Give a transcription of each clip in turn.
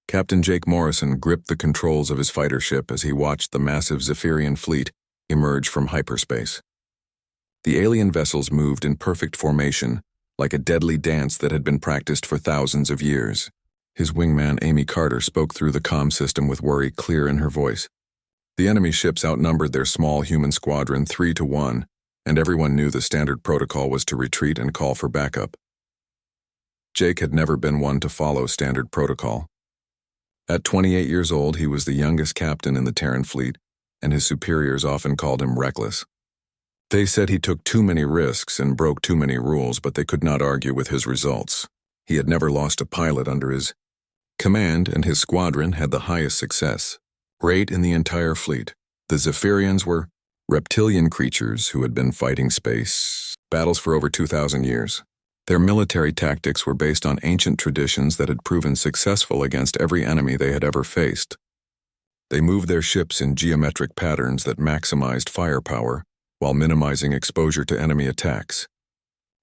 Captain Jake Morrison gripped the controls of his fighter ship as he watched the massive Zephyrian fleet emerge from hyperspace. The alien vessels moved in perfect formation, like a deadly dance that had been practiced for thousands of years. His wingman, Amy Carter, spoke through the comm system with worry clear in her voice. The enemy ships outnumbered their small human squadron 3-1, and everyone knew the standard protocol was to retreat and call for backup. Jake had never been one to follow standard protocol. At 28 years old, he was the youngest captain in the Terran fleet, and his superiors often called him reckless. They said he took too many risks and broke too many rules, but they could not argue with his results. He had never lost a pilot under his command, and his squadron had the highest success rate in the entire fleet. The Zephyrians were reptilian creatures who had been fighting space battles for over 2,000 years. Their military tactics were based on ancient traditions that had proven successful against every enemy they had ever faced. They moved their ships in geometric patterns that maximized firepower while minimizing exposure to enemy attacks.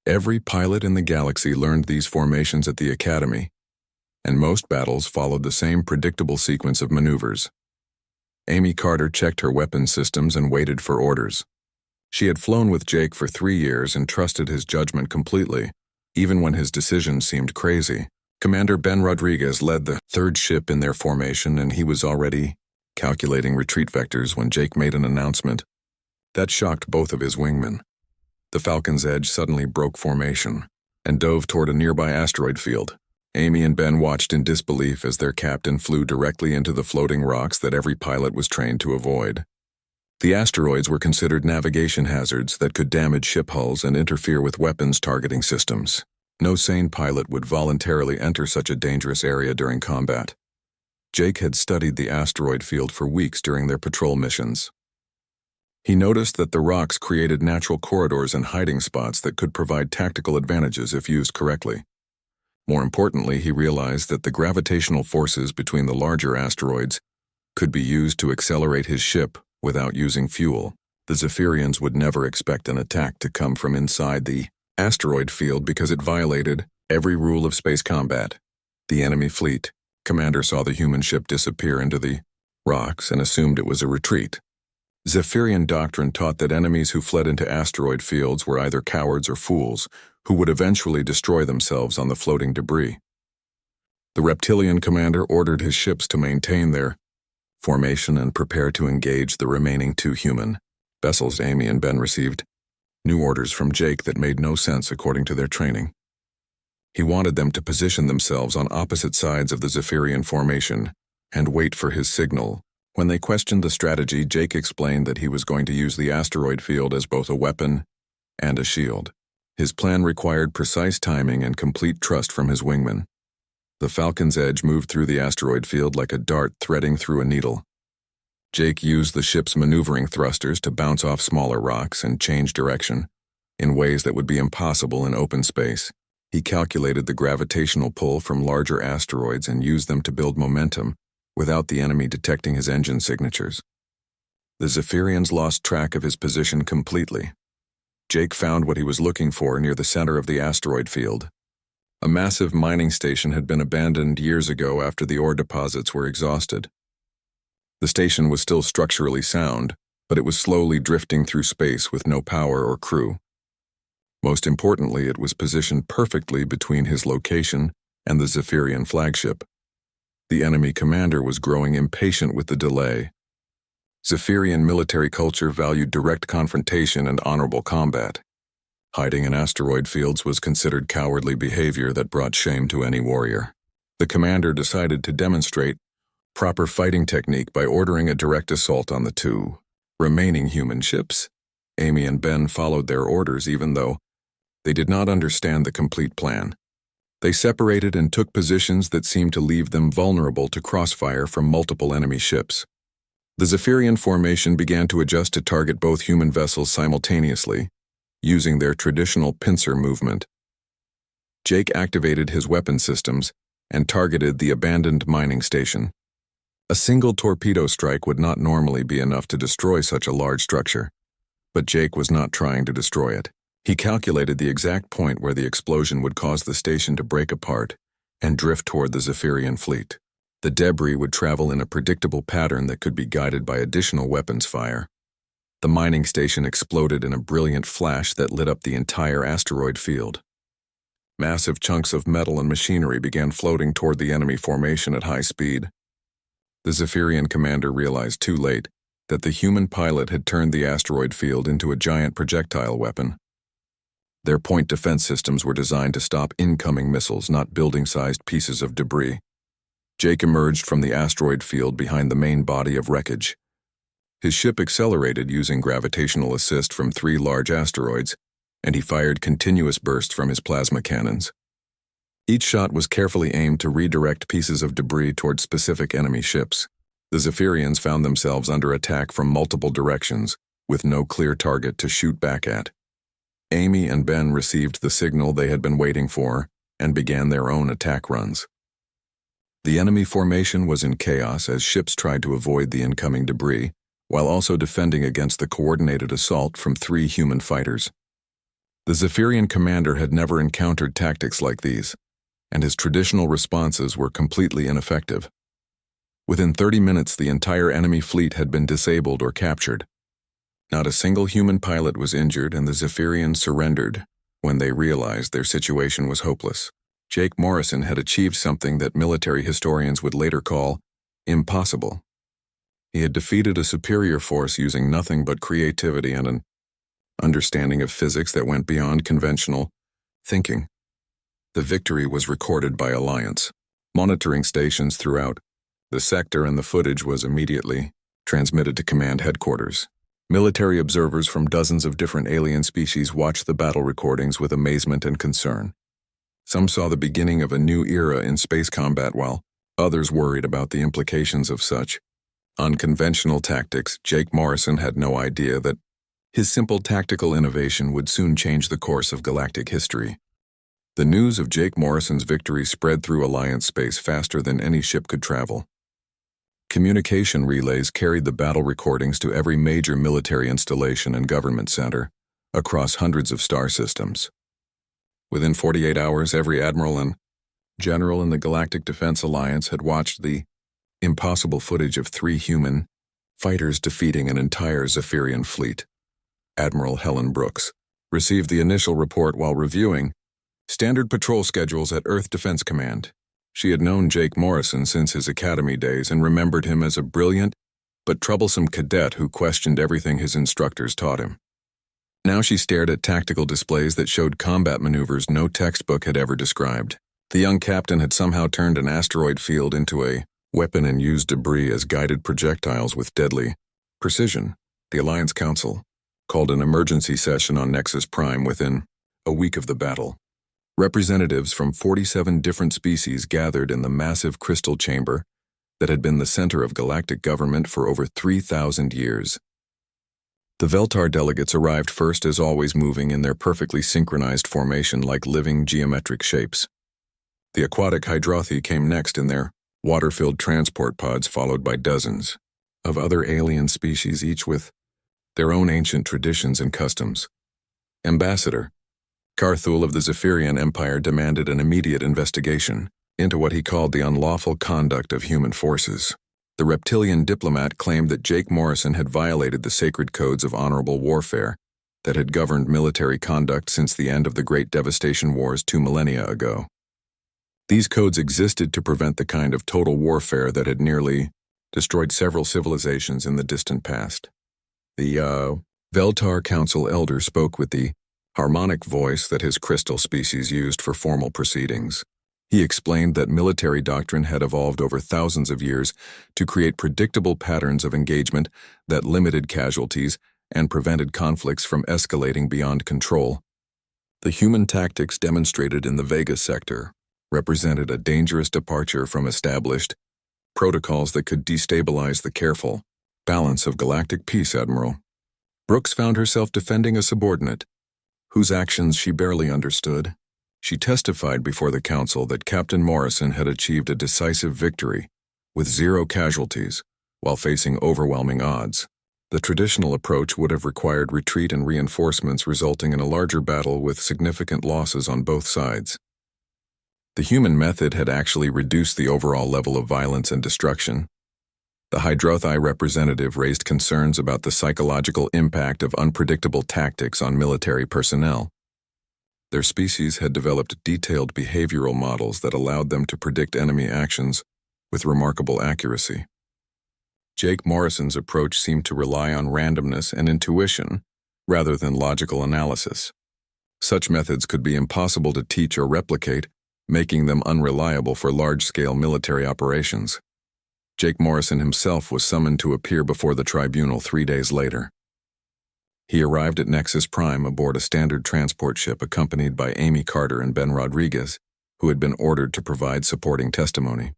Every pilot in the galaxy learned these formations at the academy, and most battles followed the same predictable sequence of maneuvers. Amy Carter checked her weapon systems and waited for orders. She had flown with Jake for 3 years and trusted his judgment completely, even when his decisions seemed crazy. Commander Ben Rodriguez led the third ship in their formation, and he was already calculating retreat vectors when Jake made an announcement. That shocked both of his wingmen. The Falcon's Edge suddenly broke formation and dove toward a nearby asteroid field. Amy and Ben watched in disbelief as their captain flew directly into the floating rocks that every pilot was trained to avoid. The asteroids were considered navigation hazards that could damage ship hulls and interfere with weapons targeting systems. No sane pilot would voluntarily enter such a dangerous area during combat. Jake had studied the asteroid field for weeks during their patrol missions. He noticed that the rocks created natural corridors and hiding spots that could provide tactical advantages if used correctly. More importantly, he realized that the gravitational forces between the larger asteroids could be used to accelerate his ship without using fuel. The Zephyrians would never expect an attack to come from inside the asteroid field because it violated every rule of space combat. The enemy fleet commander saw the human ship disappear into the rocks and assumed it was a retreat. Zephyrian doctrine taught that enemies who fled into asteroid fields were either cowards or fools who would eventually destroy themselves on the floating debris. The reptilian commander ordered his ships to maintain their formation and prepare to engage the remaining 2 human vessels. Amy and Ben received new orders from Jake that made no sense according to their training. He wanted them to position themselves on opposite sides of the Zephyrian formation and wait for his signal. When they questioned the strategy, Jake explained that he was going to use the asteroid field as both a weapon and a shield. His plan required precise timing and complete trust from his wingman. The Falcon's Edge moved through the asteroid field like a dart threading through a needle. Jake used the ship's maneuvering thrusters to bounce off smaller rocks and change direction in ways that would be impossible in open space. He calculated the gravitational pull from larger asteroids and used them to build momentum without the enemy detecting his engine signatures. The Zephyrians lost track of his position completely. Jake found what he was looking for near the center of the asteroid field. A massive mining station had been abandoned years ago after the ore deposits were exhausted. The station was still structurally sound, but it was slowly drifting through space with no power or crew. Most importantly, it was positioned perfectly between his location and the Zephyrian flagship. The enemy commander was growing impatient with the delay. Zephyrian military culture valued direct confrontation and honorable combat. Hiding in asteroid fields was considered cowardly behavior that brought shame to any warrior. The commander decided to demonstrate proper fighting technique by ordering a direct assault on the 2 remaining human ships. Amy and Ben followed their orders even though they did not understand the complete plan. They separated and took positions that seemed to leave them vulnerable to crossfire from multiple enemy ships. The Zephyrian formation began to adjust to target both human vessels simultaneously, using their traditional pincer movement. Jake activated his weapon systems and targeted the abandoned mining station. A single torpedo strike would not normally be enough to destroy such a large structure, but Jake was not trying to destroy it. He calculated the exact point where the explosion would cause the station to break apart and drift toward the Zephyrian fleet. The debris would travel in a predictable pattern that could be guided by additional weapons fire. The mining station exploded in a brilliant flash that lit up the entire asteroid field. Massive chunks of metal and machinery began floating toward the enemy formation at high speed. The Zephyrian commander realized too late that the human pilot had turned the asteroid field into a giant projectile weapon. Their point defense systems were designed to stop incoming missiles, not building-sized pieces of debris. Jake emerged from the asteroid field behind the main body of wreckage. His ship accelerated using gravitational assist from 3 large asteroids, and he fired continuous bursts from his plasma cannons. Each shot was carefully aimed to redirect pieces of debris toward specific enemy ships. The Zephyrians found themselves under attack from multiple directions, with no clear target to shoot back at. Amy and Ben received the signal they had been waiting for and began their own attack runs. The enemy formation was in chaos as ships tried to avoid the incoming debris, while also defending against the coordinated assault from 3 human fighters. The Zephyrian commander had never encountered tactics like these, and his traditional responses were completely ineffective. Within 30 minutes, the entire enemy fleet had been disabled or captured. Not a single human pilot was injured, and the Zephyrians surrendered when they realized their situation was hopeless. Jake Morrison had achieved something that military historians would later call impossible. He had defeated a superior force using nothing but creativity and an understanding of physics that went beyond conventional thinking. The victory was recorded by Alliance monitoring stations throughout the sector, and the footage was immediately transmitted to command headquarters. Military observers from dozens of different alien species watched the battle recordings with amazement and concern. Some saw the beginning of a new era in space combat, while others worried about the implications of such unconventional tactics. Jake Morrison had no idea that his simple tactical innovation would soon change the course of galactic history. The news of Jake Morrison's victory spread through Alliance space faster than any ship could travel. Communication relays carried the battle recordings to every major military installation and government center across hundreds of star systems. Within 48 hours, every admiral and general in the Galactic Defense Alliance had watched the impossible footage of 3 human fighters defeating an entire Zephyrian fleet. Admiral Helen Brooks received the initial report while reviewing standard patrol schedules at Earth Defense Command. She had known Jake Morrison since his academy days and remembered him as a brilliant but troublesome cadet who questioned everything his instructors taught him. Now she stared at tactical displays that showed combat maneuvers no textbook had ever described. The young captain had somehow turned an asteroid field into a weapon and used debris as guided projectiles with deadly precision. The Alliance Council called an emergency session on Nexus Prime within a week of the battle. Representatives from 47 different species gathered in the massive crystal chamber that had been the center of galactic government for over 3,000 years. The Veltar delegates arrived first, as always, moving in their perfectly synchronized formation like living geometric shapes. The aquatic Hydrothi came next in their water-filled transport pods, followed by dozens of other alien species, each with their own ancient traditions and customs. Ambassador Carthul of the Zephyrian Empire demanded an immediate investigation into what he called the unlawful conduct of human forces. The reptilian diplomat claimed that Jake Morrison had violated the sacred codes of honorable warfare that had governed military conduct since the end of the Great Devastation Wars 2 millennia ago. These codes existed to prevent the kind of total warfare that had nearly destroyed several civilizations in the distant past. The Veltar Council elder spoke with the harmonic voice that his crystal species used for formal proceedings. He explained that military doctrine had evolved over thousands of years to create predictable patterns of engagement that limited casualties and prevented conflicts from escalating beyond control. The human tactics demonstrated in the Vega sector represented a dangerous departure from established protocols that could destabilize the careful balance of galactic peace. Admiral Brooks found herself defending a subordinate whose actions she barely understood. She testified before the council that Captain Morrison had achieved a decisive victory with 0 casualties while facing overwhelming odds. The traditional approach would have required retreat and reinforcements, resulting in a larger battle with significant losses on both sides. The human method had actually reduced the overall level of violence and destruction. The Hydrothai representative raised concerns about the psychological impact of unpredictable tactics on military personnel. Their species had developed detailed behavioral models that allowed them to predict enemy actions with remarkable accuracy. Jake Morrison's approach seemed to rely on randomness and intuition rather than logical analysis. Such methods could be impossible to teach or replicate, making them unreliable for large-scale military operations. Jake Morrison himself was summoned to appear before the tribunal 3 days later. He arrived at Nexus Prime aboard a standard transport ship accompanied by Amy Carter and Ben Rodriguez, who had been ordered to provide supporting testimony.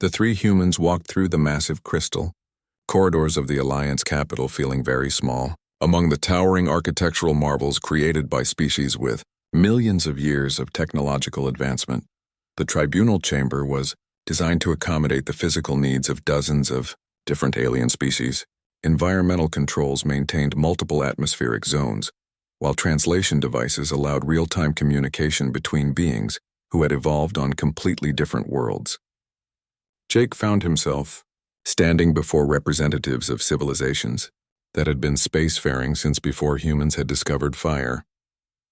The three humans walked through the massive crystal corridors of the Alliance capital, feeling very small, among the towering architectural marvels created by species with millions of years of technological advancement. The tribunal chamber was designed to accommodate the physical needs of dozens of different alien species. Environmental controls maintained multiple atmospheric zones, while translation devices allowed real-time communication between beings who had evolved on completely different worlds. Jake found himself standing before representatives of civilizations that had been spacefaring since before humans had discovered fire.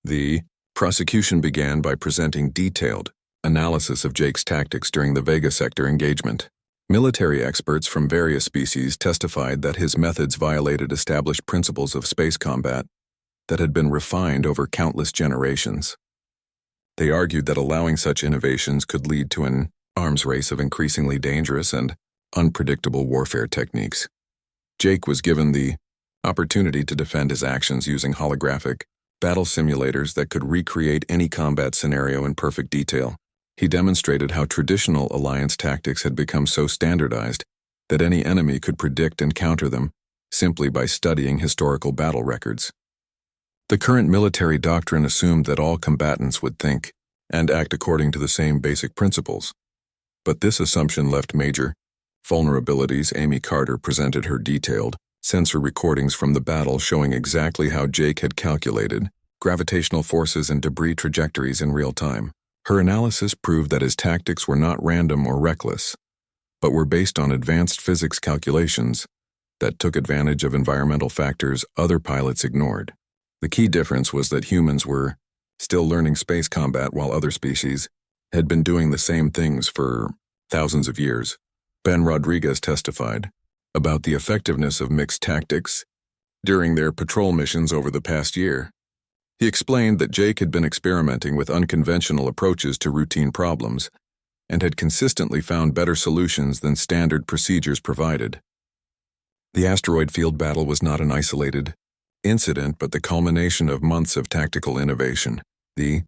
The prosecution began by presenting detailed analysis of Jake's tactics during the Vega sector engagement. Military experts from various species testified that his methods violated established principles of space combat that had been refined over countless generations. They argued that allowing such innovations could lead to an arms race of increasingly dangerous and unpredictable warfare techniques. Jake was given the opportunity to defend his actions using holographic battle simulators that could recreate any combat scenario in perfect detail. He demonstrated how traditional alliance tactics had become so standardized that any enemy could predict and counter them simply by studying historical battle records. The current military doctrine assumed that all combatants would think and act according to the same basic principles. But this assumption left major vulnerabilities. Amy Carter presented her detailed sensor recordings from the battle showing exactly how Jake had calculated gravitational forces and debris trajectories in real time. Her analysis proved that his tactics were not random or reckless, but were based on advanced physics calculations that took advantage of environmental factors other pilots ignored. The key difference was that humans were still learning space combat while other species had been doing the same things for thousands of years. Ben Rodriguez testified about the effectiveness of mixed tactics during their patrol missions over the past year. He explained that Jake had been experimenting with unconventional approaches to routine problems and had consistently found better solutions than standard procedures provided. The asteroid field battle was not an isolated incident, but the culmination of months of tactical innovation. The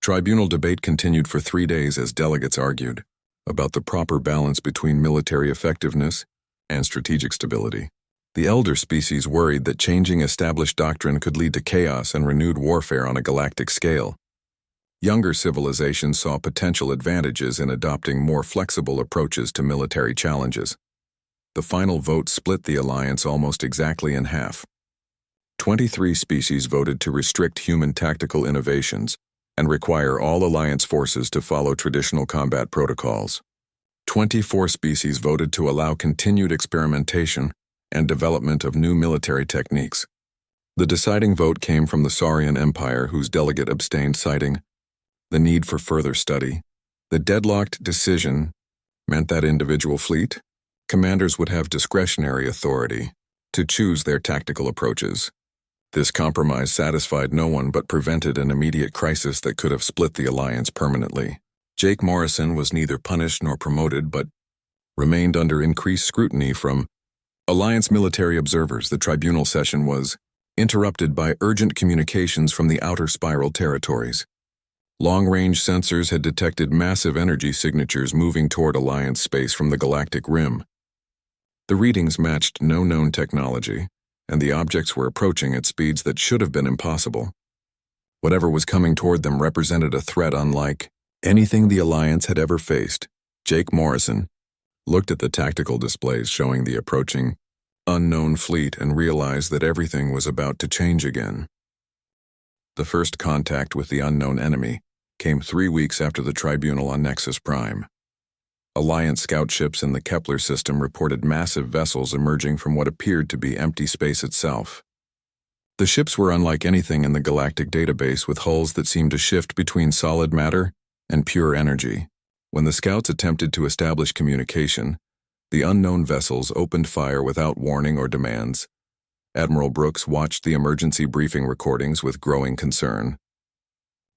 tribunal debate continued for 3 days as delegates argued about the proper balance between military effectiveness and strategic stability. The elder species worried that changing established doctrine could lead to chaos and renewed warfare on a galactic scale. Younger civilizations saw potential advantages in adopting more flexible approaches to military challenges. The final vote split the alliance almost exactly in half. 23 species voted to restrict human tactical innovations and require all alliance forces to follow traditional combat protocols. 24 species voted to allow continued experimentation and development of new military techniques. The deciding vote came from the Saurian Empire, whose delegate abstained, citing the need for further study. The deadlocked decision meant that individual fleet commanders would have discretionary authority to choose their tactical approaches. This compromise satisfied no one but prevented an immediate crisis that could have split the alliance permanently. Jake Morrison was neither punished nor promoted, but remained under increased scrutiny from Alliance military observers. The tribunal session was interrupted by urgent communications from the outer spiral territories. Long-range sensors had detected massive energy signatures moving toward Alliance space from the galactic rim. The readings matched no known technology, and the objects were approaching at speeds that should have been impossible. Whatever was coming toward them represented a threat unlike anything the Alliance had ever faced. Jake Morrison looked at the tactical displays showing the approaching unknown fleet and realized that everything was about to change again. The first contact with the unknown enemy came 3 weeks after the tribunal on Nexus Prime. Alliance scout ships in the Kepler system reported massive vessels emerging from what appeared to be empty space itself. The ships were unlike anything in the galactic database, with hulls that seemed to shift between solid matter and pure energy. When the scouts attempted to establish communication, the unknown vessels opened fire without warning or demands. Admiral Brooks watched the emergency briefing recordings with growing concern.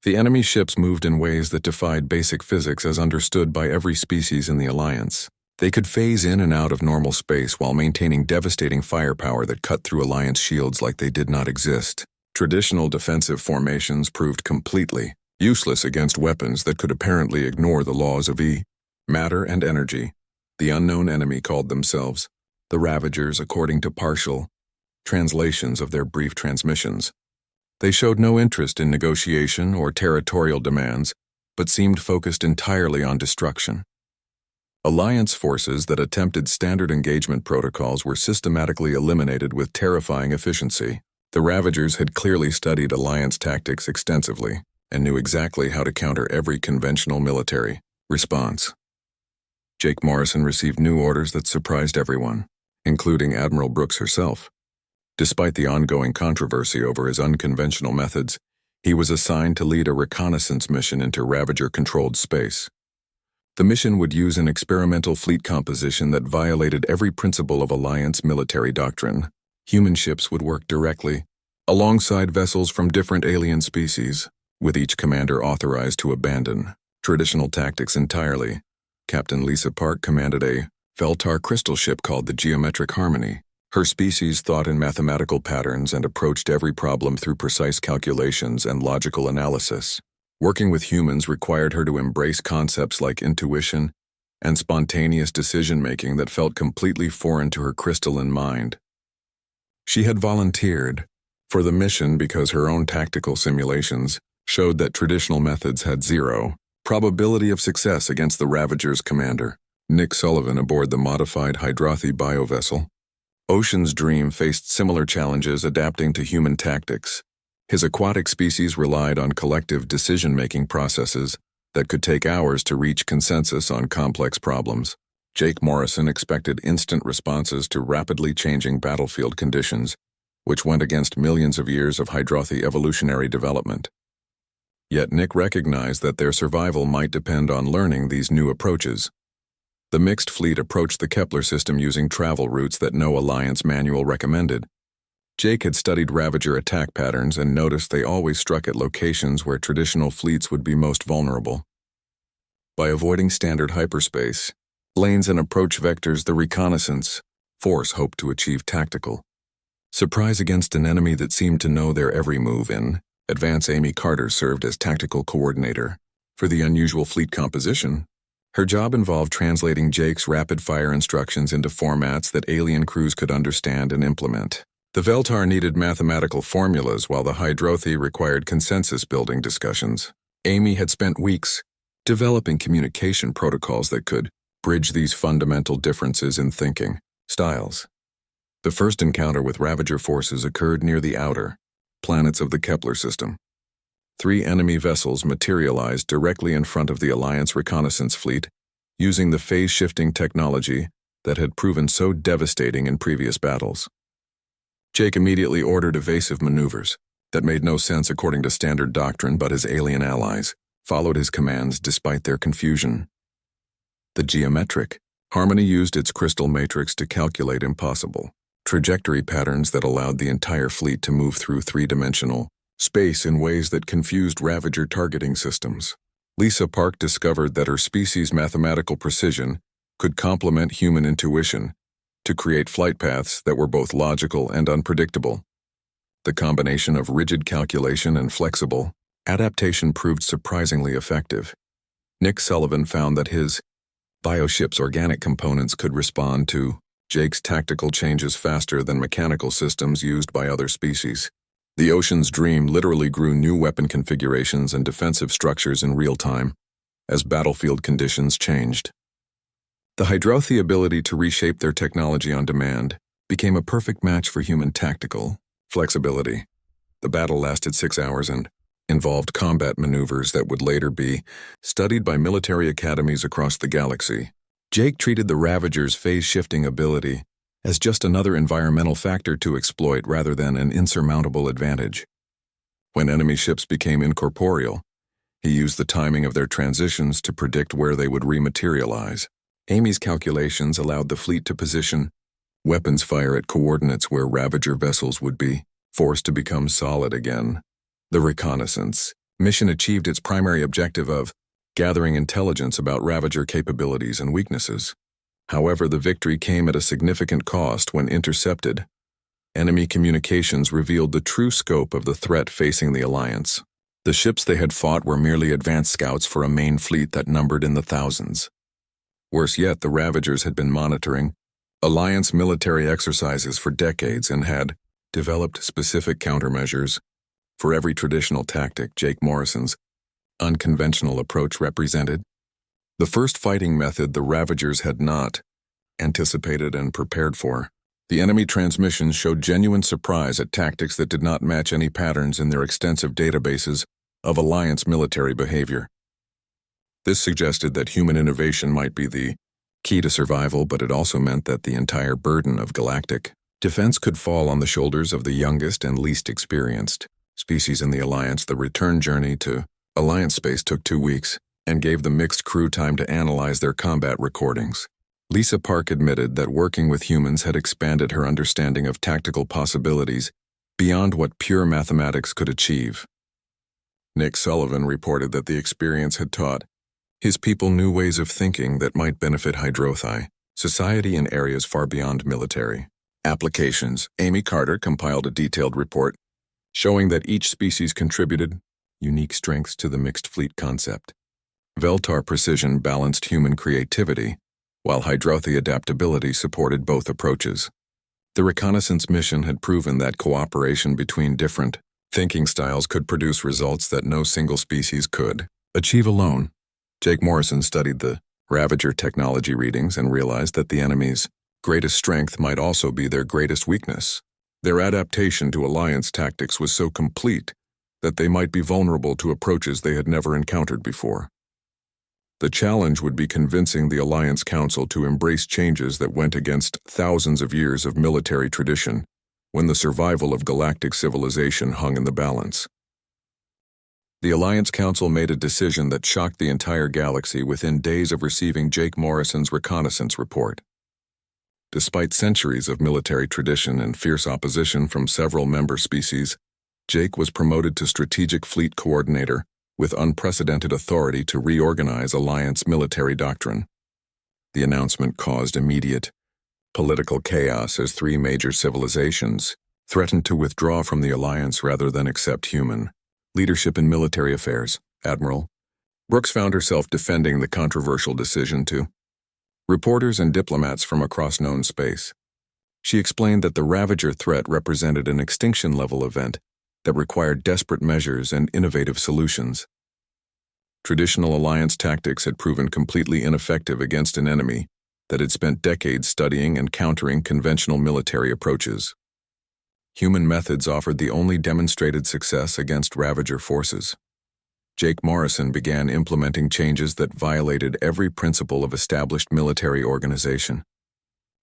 The enemy ships moved in ways that defied basic physics as understood by every species in the Alliance. They could phase in and out of normal space while maintaining devastating firepower that cut through Alliance shields like they did not exist. Traditional defensive formations proved completely useless against weapons that could apparently ignore the laws of matter and energy. The unknown enemy called themselves the Ravagers, according to partial translations of their brief transmissions. They showed no interest in negotiation or territorial demands, but seemed focused entirely on destruction. Alliance forces that attempted standard engagement protocols were systematically eliminated with terrifying efficiency. The Ravagers had clearly studied Alliance tactics extensively and knew exactly how to counter every conventional military response. Jake Morrison received new orders that surprised everyone, including Admiral Brooks herself. Despite the ongoing controversy over his unconventional methods, he was assigned to lead a reconnaissance mission into Ravager-controlled space. The mission would use an experimental fleet composition that violated every principle of Alliance military doctrine. Human ships would work directly alongside vessels from different alien species, with each commander authorized to abandon traditional tactics entirely. Captain Lisa Park commanded a Veltar crystal ship called the Geometric Harmony. Her species thought in mathematical patterns and approached every problem through precise calculations and logical analysis. Working with humans required her to embrace concepts like intuition and spontaneous decision-making that felt completely foreign to her crystalline mind. She had volunteered for the mission because her own tactical simulations showed that traditional methods had zero probability of success against the Ravager's commander, Nick Sullivan, aboard the modified Hydrathi biovessel. Ocean's Dream faced similar challenges adapting to human tactics. His aquatic species relied on collective decision-making processes that could take hours to reach consensus on complex problems. Jake Morrison expected instant responses to rapidly changing battlefield conditions, which went against millions of years of Hydrathi evolutionary development. Yet Nick recognized that their survival might depend on learning these new approaches. The mixed fleet approached the Kepler system using travel routes that no Alliance manual recommended. Jake had studied Ravager attack patterns and noticed they always struck at locations where traditional fleets would be most vulnerable. By avoiding standard hyperspace lanes and approach vectors, the reconnaissance force hoped to achieve tactical surprise against an enemy that seemed to know their every move. In advance, Amy Carter served as tactical coordinator for the unusual fleet composition. Her job involved translating Jake's rapid-fire instructions into formats that alien crews could understand and implement. The Veltar needed mathematical formulas, while the Hydrathi required consensus-building discussions. Amy had spent weeks developing communication protocols that could bridge these fundamental differences in thinking styles. The first encounter with Ravager forces occurred near the outer planets of the Kepler system. 3 enemy vessels materialized directly in front of the Alliance reconnaissance fleet, using the phase-shifting technology that had proven so devastating in previous battles. Jake immediately ordered evasive maneuvers that made no sense according to standard doctrine, but his alien allies followed his commands despite their confusion. The Geometric Harmony used its crystal matrix to calculate impossible trajectory patterns that allowed the entire fleet to move through 3-dimensional space in ways that confused Ravager targeting systems. Lisa Park discovered that her species' mathematical precision could complement human intuition to create flight paths that were both logical and unpredictable. The combination of rigid calculation and flexible adaptation proved surprisingly effective. Nick Sullivan found that his bioship's organic components could respond to Jake's tactical changes faster than mechanical systems used by other species. The Ocean's Dream literally grew new weapon configurations and defensive structures in real time as battlefield conditions changed. The Hydrathi ability to reshape their technology on demand became a perfect match for human tactical flexibility. The battle lasted 6 hours, and involved combat maneuvers that would later be studied by military academies across the galaxy. Jake treated the Ravager's phase-shifting ability as just another environmental factor to exploit rather than an insurmountable advantage. When enemy ships became incorporeal, he used the timing of their transitions to predict where they would rematerialize. Amy's calculations allowed the fleet to position weapons fire at coordinates where Ravager vessels would be forced to become solid again. The reconnaissance mission achieved its primary objective of gathering intelligence about Ravager capabilities and weaknesses. However, the victory came at a significant cost when intercepted. Enemy communications revealed the true scope of the threat facing the Alliance. The ships they had fought were merely advanced scouts for a main fleet that numbered in the thousands. Worse yet, the Ravagers had been monitoring Alliance military exercises for decades and had developed specific countermeasures for every traditional tactic Jake Morrison's unconventional approach represented. The first fighting method the Ravagers had not anticipated and prepared for. The enemy transmissions showed genuine surprise at tactics that did not match any patterns in their extensive databases of Alliance military behavior. This suggested that human innovation might be the key to survival, but it also meant that the entire burden of galactic defense could fall on the shoulders of the youngest and least experienced species in the Alliance. The return journey to Alliance space took 2 weeks and gave the mixed crew time to analyze their combat recordings. Lisa Park admitted that working with humans had expanded her understanding of tactical possibilities beyond what pure mathematics could achieve. Nick Sullivan reported that the experience had taught his people new ways of thinking that might benefit Hydrothi society in areas far beyond military applications. Amy Carter compiled a detailed report showing that each species contributed unique strengths to the mixed fleet concept. Veltar precision balanced human creativity, while Hydrothi adaptability supported both approaches. The reconnaissance mission had proven that cooperation between different thinking styles could produce results that no single species could achieve alone. Jake Morrison studied the Ravager technology readings and realized that the enemy's greatest strength might also be their greatest weakness. Their adaptation to Alliance tactics was so complete that they might be vulnerable to approaches they had never encountered before. The challenge would be convincing the Alliance Council to embrace changes that went against thousands of years of military tradition when the survival of galactic civilization hung in the balance. The Alliance Council made a decision that shocked the entire galaxy within days of receiving Jake Morrison's reconnaissance report. Despite centuries of military tradition and fierce opposition from several member species, Jake was promoted to Strategic Fleet Coordinator with unprecedented authority to reorganize Alliance military doctrine. The announcement caused immediate political chaos as 3 major civilizations threatened to withdraw from the Alliance rather than accept human leadership in military affairs. Admiral Brooks found herself defending the controversial decision to reporters and diplomats from across known space. She explained that the Ravager threat represented an extinction-level event that required desperate measures and innovative solutions. Traditional Alliance tactics had proven completely ineffective against an enemy that had spent decades studying and countering conventional military approaches. Human methods offered the only demonstrated success against Ravager forces. Jake Morrison began implementing changes that violated every principle of established military organization.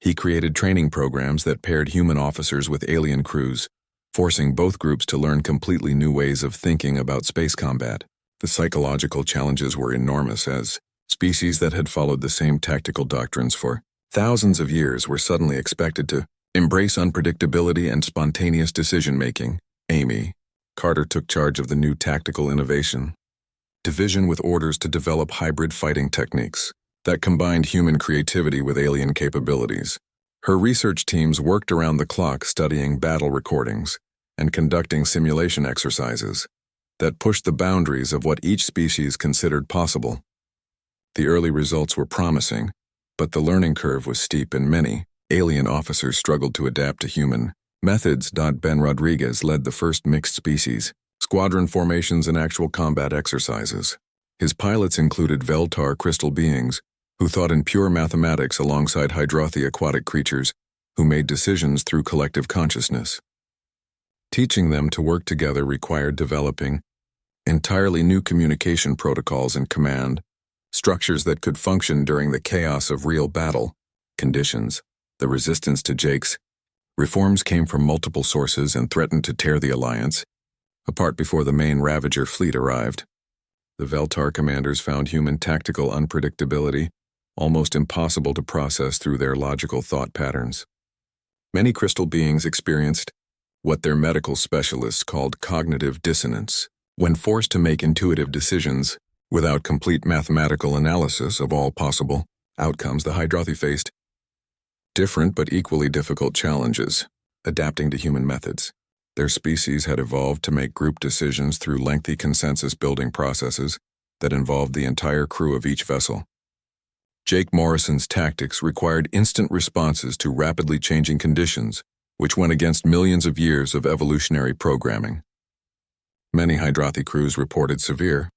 He created training programs that paired human officers with alien crews, forcing both groups to learn completely new ways of thinking about space combat. The psychological challenges were enormous as species that had followed the same tactical doctrines for thousands of years were suddenly expected to embrace unpredictability and spontaneous decision-making. Amy Carter took charge of the new tactical innovation division with orders to develop hybrid fighting techniques that combined human creativity with alien capabilities. Her research teams worked around the clock studying battle recordings and conducting simulation exercises that pushed the boundaries of what each species considered possible. The early results were promising, but the learning curve was steep and many alien officers struggled to adapt to human methods. Ben Rodriguez led the first mixed species squadron formations and actual combat exercises. His pilots included Veltar crystal beings who thought in pure mathematics alongside Hydrothi aquatic creatures who made decisions through collective consciousness. Teaching them to work together required developing entirely new communication protocols and command structures that could function during the chaos of real battle conditions. The resistance to Jake's reforms came from multiple sources and threatened to tear the Alliance apart before the main Ravager fleet arrived. The Veltar commanders found human tactical unpredictability almost impossible to process through their logical thought patterns. Many crystal beings experienced what their medical specialists called cognitive dissonance when forced to make intuitive decisions without complete mathematical analysis of all possible outcomes. The Hydrathi faced different but equally difficult challenges, adapting to human methods. Their species had evolved to make group decisions through lengthy consensus-building processes that involved the entire crew of each vessel. Jake Morrison's tactics required instant responses to rapidly changing conditions, which went against millions of years of evolutionary programming. Many Hydrathi crews reported severe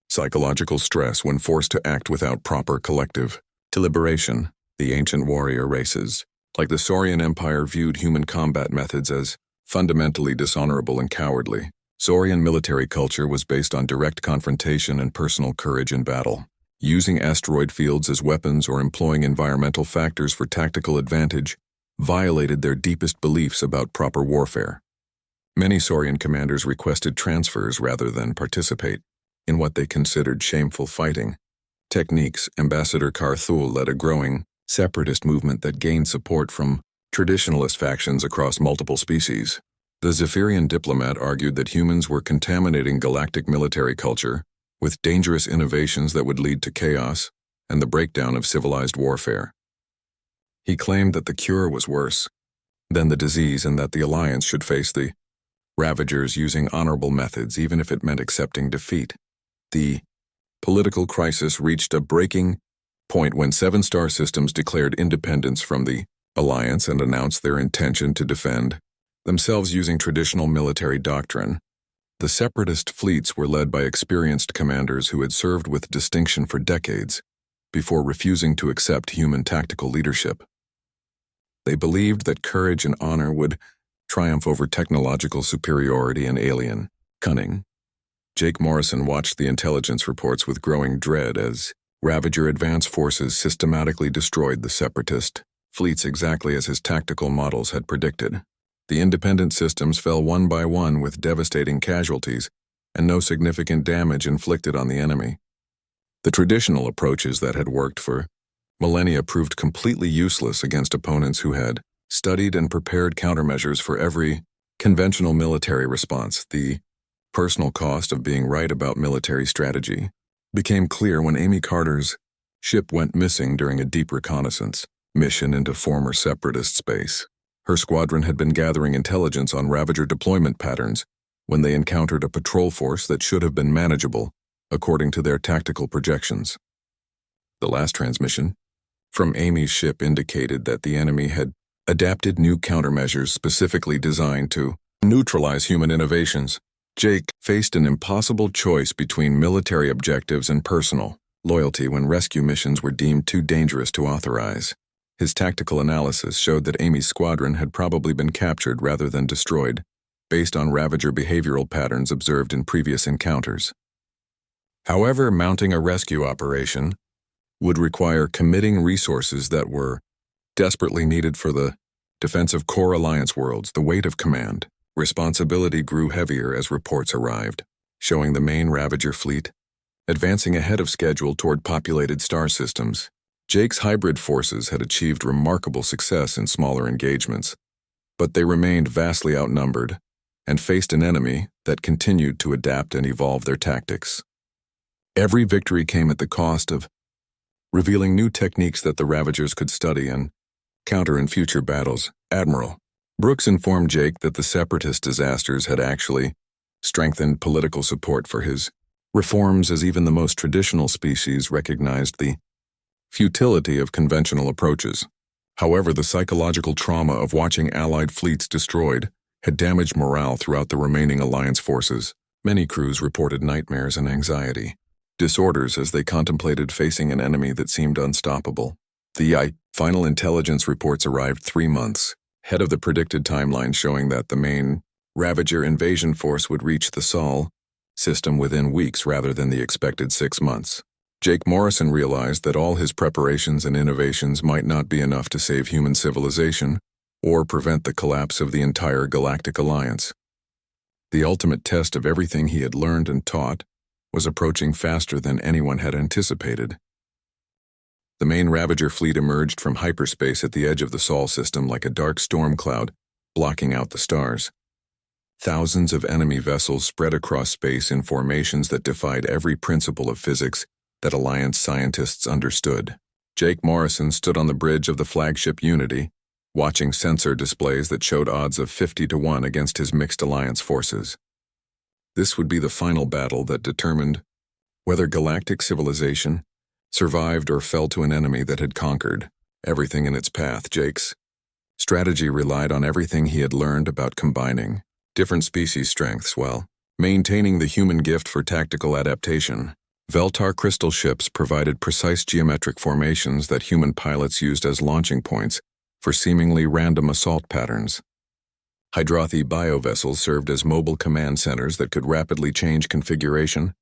psychological stress when forced to act without proper collective deliberation. The ancient warrior races, like the Saurian Empire, viewed human combat methods as fundamentally dishonorable and cowardly. Saurian military culture was based on direct confrontation and personal courage in battle. Using asteroid fields as weapons or employing environmental factors for tactical advantage violated their deepest beliefs about proper warfare. Many Saurian commanders requested transfers rather than participate in what they considered shameful fighting techniques. Ambassador Carthul led a growing separatist movement that gained support from traditionalist factions across multiple species. The Zephyrian diplomat argued that humans were contaminating galactic military culture with dangerous innovations that would lead to chaos and the breakdown of civilized warfare. He claimed that the cure was worse than the disease and that the Alliance should face the Ravagers using honorable methods even if it meant accepting defeat. The political crisis reached a breaking point when 7 star systems declared independence from the Alliance and announced their intention to defend themselves using traditional military doctrine. The separatist fleets were led by experienced commanders who had served with distinction for decades before refusing to accept human tactical leadership. They believed that courage and honor would triumph over technological superiority and alien cunning. Jake Morrison watched the intelligence reports with growing dread as Ravager advance forces systematically destroyed the separatist fleets exactly as his tactical models had predicted. The independent systems fell one by one with devastating casualties and no significant damage inflicted on the enemy. The traditional approaches that had worked for millennia proved completely useless against opponents who had studied and prepared countermeasures for every conventional military response. The personal cost of being right about military strategy became clear when Amy Carter's ship went missing during a deep reconnaissance mission into former separatist space. Her squadron had been gathering intelligence on Ravager deployment patterns when they encountered a patrol force that should have been manageable, according to their tactical projections. The last transmission from Amy's ship indicated that the enemy had adapted new countermeasures specifically designed to neutralize human innovations. Jake faced an impossible choice between military objectives and personal loyalty when rescue missions were deemed too dangerous to authorize. His tactical analysis showed that Amy's squadron had probably been captured rather than destroyed, based on Ravager behavioral patterns observed in previous encounters. However, mounting a rescue operation would require committing resources that were desperately needed for the defense of core Alliance worlds. The weight of command responsibility grew heavier as reports arrived, showing the main Ravager fleet advancing ahead of schedule toward populated star systems. Jake's hybrid forces had achieved remarkable success in smaller engagements, but they remained vastly outnumbered and faced an enemy that continued to adapt and evolve their tactics. Every victory came at the cost of revealing new techniques that the Ravagers could study and counter in future battles. Admiral Brooks informed Jake that the separatist disasters had actually strengthened political support for his reforms, as even the most traditional species recognized the futility of conventional approaches. However, the psychological trauma of watching Allied fleets destroyed had damaged morale throughout the remaining Alliance forces. Many crews reported nightmares and anxiety disorders as they contemplated facing an enemy that seemed unstoppable. The final intelligence reports arrived 3 months ahead of the predicted timeline, showing that the main Ravager invasion force would reach the Sol system within weeks rather than the expected 6 months. Jake Morrison realized that all his preparations and innovations might not be enough to save human civilization or prevent the collapse of the entire Galactic Alliance. The ultimate test of everything he had learned and taught was approaching faster than anyone had anticipated. The main Ravager fleet emerged from hyperspace at the edge of the Sol system like a dark storm cloud, blocking out the stars. Thousands of enemy vessels spread across space in formations that defied every principle of physics that Alliance scientists understood. Jake Morrison stood on the bridge of the flagship Unity, watching sensor displays that showed odds of 50-1 against his mixed Alliance forces. This would be the final battle that determined whether galactic civilization survived or fell to an enemy that had conquered everything in its path. Jake's strategy relied on everything he had learned about combining different species' strengths while maintaining the human gift for tactical adaptation. Veltar crystal ships provided precise geometric formations that human pilots used as launching points for seemingly random assault patterns. Hydrothi biovessels served as mobile command centers that could rapidly change configuration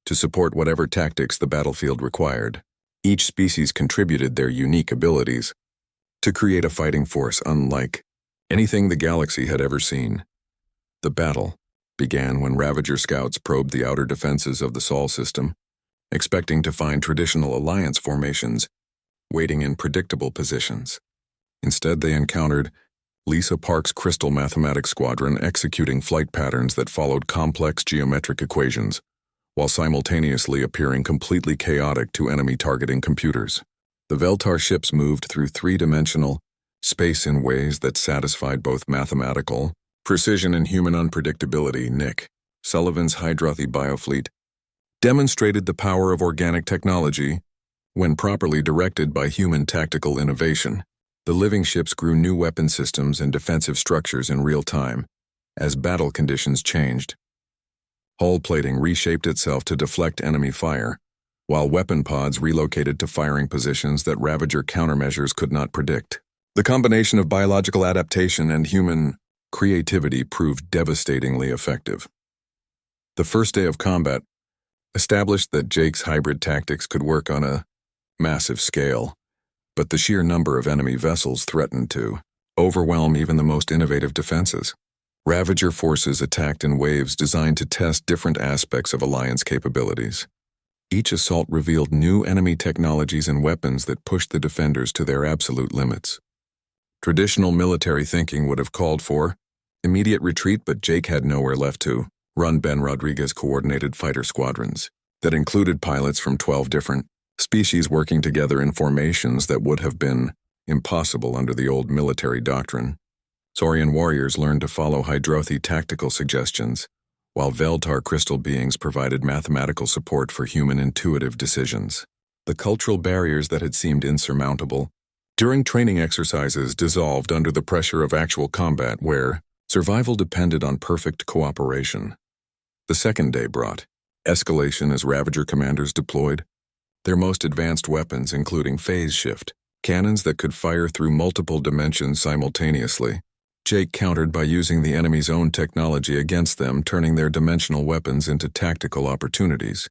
to support whatever tactics the battlefield required. Each species contributed their unique abilities to create a fighting force unlike anything the galaxy had ever seen. The battle began when Ravager scouts probed the outer defenses of the Sol system, expecting to find traditional Alliance formations waiting in predictable positions. Instead, they encountered Lisa Park's Crystal Mathematics Squadron executing flight patterns that followed complex geometric equations, while simultaneously appearing completely chaotic to enemy targeting computers. The Veltar ships moved through three-dimensional space in ways that satisfied both mathematical precision and human unpredictability. Nick Sullivan's Hydrothi biofleet demonstrated the power of organic technology when properly directed by human tactical innovation. The living ships grew new weapon systems and defensive structures in real time as battle conditions changed. Hull plating reshaped itself to deflect enemy fire, while weapon pods relocated to firing positions that Ravager countermeasures could not predict. The combination of biological adaptation and human creativity proved devastatingly effective. The first day of combat established that Jake's hybrid tactics could work on a massive scale, but the sheer number of enemy vessels threatened to overwhelm even the most innovative defenses. Ravager forces attacked in waves designed to test different aspects of Alliance capabilities. Each assault revealed new enemy technologies and weapons that pushed the defenders to their absolute limits. Traditional military thinking would have called for immediate retreat, but Jake had nowhere left to run. Ben Rodriguez coordinated fighter squadrons that included pilots from 12 different species working together in formations that would have been impossible under the old military doctrine. Saurian warriors learned to follow Hydrothi tactical suggestions, while Veltar crystal beings provided mathematical support for human intuitive decisions. The cultural barriers that had seemed insurmountable during training exercises dissolved under the pressure of actual combat where survival depended on perfect cooperation. The second day brought escalation as Ravager commanders deployed their most advanced weapons, including phase shift cannons that could fire through multiple dimensions simultaneously. Jake countered by using the enemy's own technology against them, turning their dimensional weapons into tactical opportunities.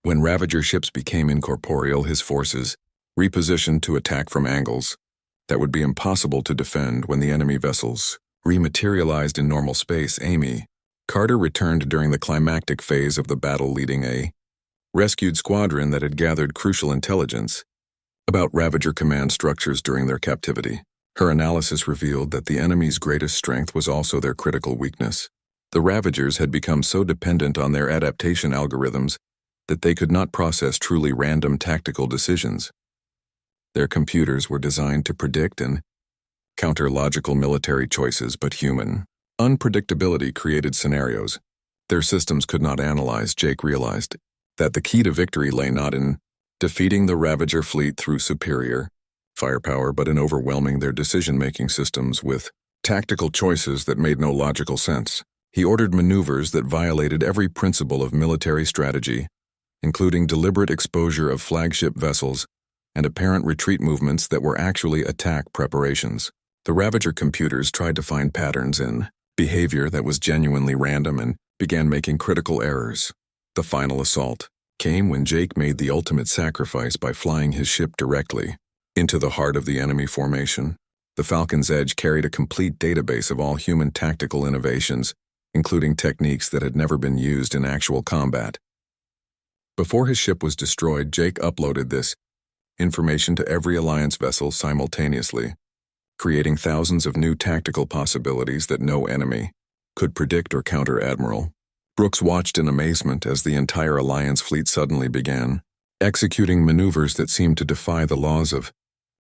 When Ravager ships became incorporeal, his forces repositioned to attack from angles that would be impossible to defend when the enemy vessels rematerialized in normal space. Amy Carter returned during the climactic phase of the battle, leading a rescued squadron that had gathered crucial intelligence about Ravager command structures during their captivity. Her analysis revealed that the enemy's greatest strength was also their critical weakness. The Ravagers had become so dependent on their adaptation algorithms that they could not process truly random tactical decisions. Their computers were designed to predict and counter logical military choices, but human unpredictability created scenarios their systems could not analyze. Jake realized that the key to victory lay not in defeating the Ravager fleet through superior firepower, but in overwhelming their decision-making systems with tactical choices that made no logical sense. He ordered maneuvers that violated every principle of military strategy, including deliberate exposure of flagship vessels and apparent retreat movements that were actually attack preparations. The Ravager computers tried to find patterns in behavior that was genuinely random and began making critical errors. The final assault came when Jake made the ultimate sacrifice by flying his ship directly into the heart of the enemy formation. The Falcon's Edge carried a complete database of all human tactical innovations, including techniques that had never been used in actual combat. Before his ship was destroyed, Jake uploaded this information to every Alliance vessel simultaneously, creating thousands of new tactical possibilities that no enemy could predict or counter. Admiral Brooks watched in amazement as the entire Alliance fleet suddenly began executing maneuvers that seemed to defy the laws of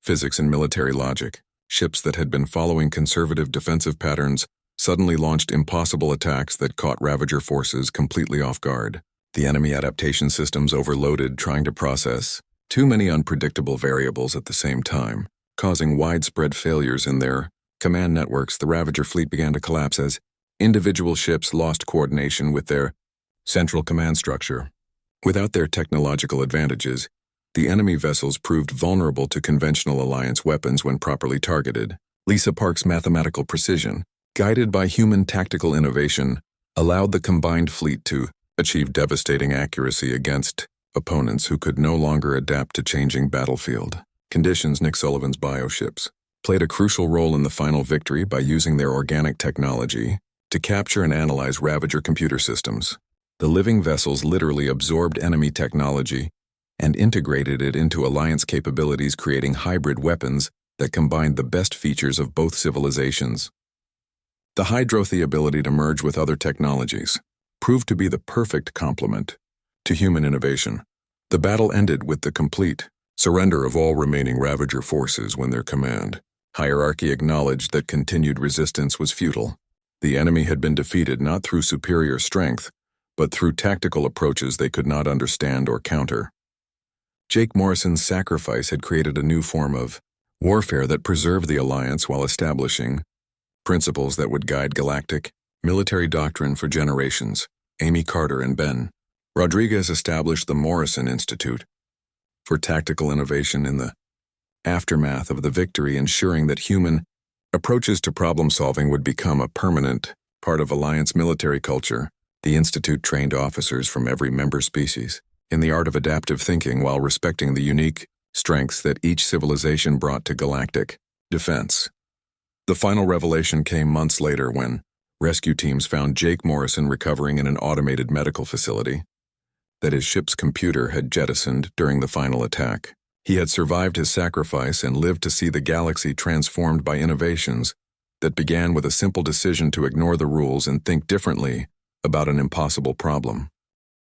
physics and military logic. Ships that had been following conservative defensive patterns suddenly launched impossible attacks that caught Ravager forces completely off guard. The enemy adaptation systems overloaded, trying to process too many unpredictable variables at the same time, causing widespread failures in their command networks. The Ravager fleet began to collapse as individual ships lost coordination with their central command structure. Without their technological advantages, the enemy vessels proved vulnerable to conventional Alliance weapons when properly targeted. Lisa Park's mathematical precision, guided by human tactical innovation, allowed the combined fleet to achieve devastating accuracy against opponents who could no longer adapt to changing battlefield conditions. Nick Sullivan's bioships played a crucial role in the final victory by using their organic technology to capture and analyze Ravager computer systems. The living vessels literally absorbed enemy technology and integrated it into Alliance capabilities, creating hybrid weapons that combined the best features of both civilizations. The Hydro, the ability to merge with other technologies, proved to be the perfect complement to human innovation. The battle ended with the complete surrender of all remaining Ravager forces when their command hierarchy acknowledged that continued resistance was futile. The enemy had been defeated not through superior strength, but through tactical approaches they could not understand or counter. Jake Morrison's sacrifice had created a new form of warfare that preserved the Alliance while establishing principles that would guide galactic military doctrine for generations. Amy Carter and Ben Rodriguez established the Morrison Institute for tactical innovation in the aftermath of the victory, ensuring that human approaches to problem-solving would become a permanent part of Alliance military culture. The Institute trained officers from every member species in the art of adaptive thinking while respecting the unique strengths that each civilization brought to galactic defense. The final revelation came months later when rescue teams found Jake Morrison recovering in an automated medical facility that his ship's computer had jettisoned during the final attack. He had survived his sacrifice and lived to see the galaxy transformed by innovations that began with a simple decision to ignore the rules and think differently about an impossible problem.